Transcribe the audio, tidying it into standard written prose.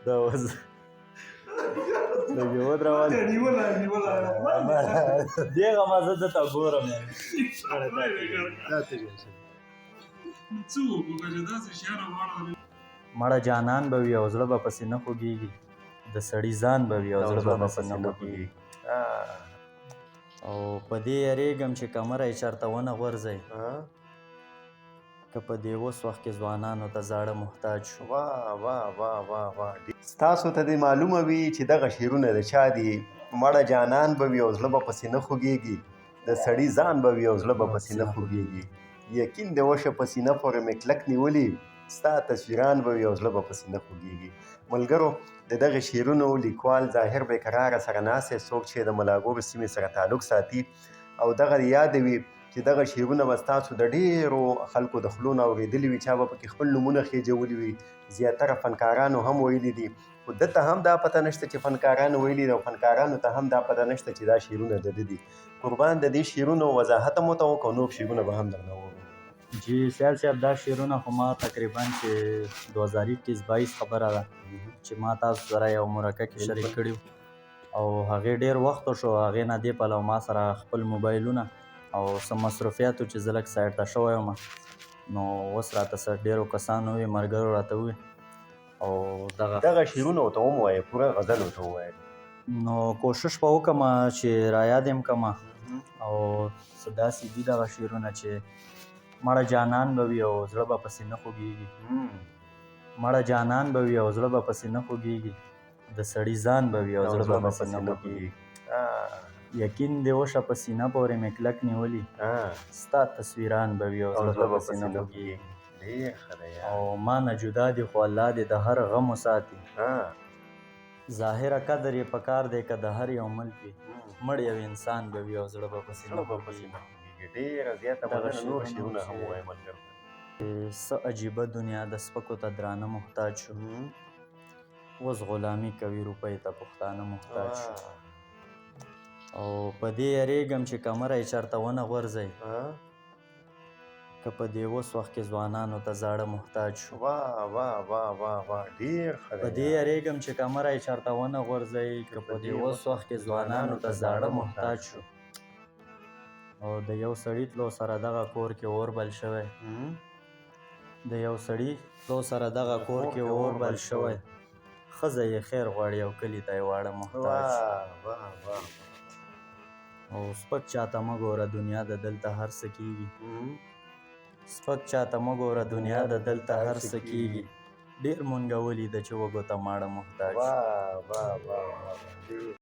دا اوس لږ ودرول دغه مزه درته ګورم مړه جانان به وي او زړه به پسې نه خوږېږي د سړي ځان به وي او زړه به پسې نه خوږېږي او په دې یریږم چې کمره یې چېرته ونه غورځئ که په دې اوس وخت کې ځوانانو ته زاړه محتاج شو. ستاسو ته دې معلومه وي چې دغه شعرونه د چا دي؟ مړه جانان به وي او زړه به پسې نه خوږېږي د سړي ځان به وي او زړه به پسې نه خوږېږي یقین دې وشه په سینه پورې مې کلک نیولي ستا تصویران به وي او زړه به پسې نه خوږېږي. ملګرو د دغه شعرونو لیکوال ظاهر بیقراره سره ناست دی، څوک چې د ملاګورو سیمې سره تعلق ساتي او دغه یاد وي چې دغه شعرونه به ستاسو د ډېرو خلکو د خولو نه اورېدلي وي، چا به پکې خپل نومونه خېجولي وي، زیاتره فنکارانو هم ویلي دي، خو ده ته هم دا پته نشته چې فنکارانو ویلي دي او فنکارانو ته هم دا پته نشته چې دا شعرونه د ده دي. قربان د دې شعرونو وضاحت هم ورته وکړو، نور شعرونه به هم درنه ووایو. جی سیال صاحب دا شعرونه خو ما تقریبا چې 2021-22 خبره ده چې ما تاسو سره یو مرکه کې شریک کړي او هغې ډېر وخت شو، هغې نه دې پلو ما سره خپل موبایلونه او څه مصروفیاتو چې زه لږ سایډ ته شوی یم نو اوس راته څه ډېرو کسانو وویل، ملګرو راته وویل او دغه شعرونه ورته وموایه، پوره غزل ورته ووایه. نو کوشش به وکړم چې رایاد یې کړم او څه داسې دي دغه شعرونه چې مړه جانان به وي او زړه به پسې نه خوږېږي مړه جانان به وي او زړه به پسې نه خوږېږي د سړي ځان به وي او زړه به پسې نه خوږېږي یقین دې وشه په سینه پورې مې کلک نیولي ستا تصویران به وي او زړه به پسې نه خوږېږي او ما نه جدا دي خو الله دې د هر غم وساتي ظاهره قدر یې په کار دی که د هر یو ملک وي مړ یو انسان به وي او زړه به پسې نه خوږېږي. ډېره زیاته مننه، نور شعرونه هم ووایه ملګرو. څه عجیبه دنیا د سپکو ته درانه محتاج شو اوس غلامي کوي روپۍ ته پښتانه محتاج شو او په دې یریږم چې کمره یې چېرته ونه غورځئ که په دې اوس وخت کې ځوانانو ته زاړه محتاج شو ډېر ښه په دې یریږم چې کمره یې چېرته ونه غورځئ که په دې اوس وخت کې ځوانانو ته زاړه محتاج شو او د یو سړي تلو سره دغه کور کې اور بل شوی د یو سړي تلو سره دغه کور کې اور بل شوی ښځه یې خیر غواړي او کلي ته یې واړه محتاج او سپک چاته مه ګوره دنیا د دلته هر څه کېږي سپک چاته مه ګوره دنیا د دلته هر څه کېږي ډېر مونږ ولیده چې وږو ته ماړه محتاج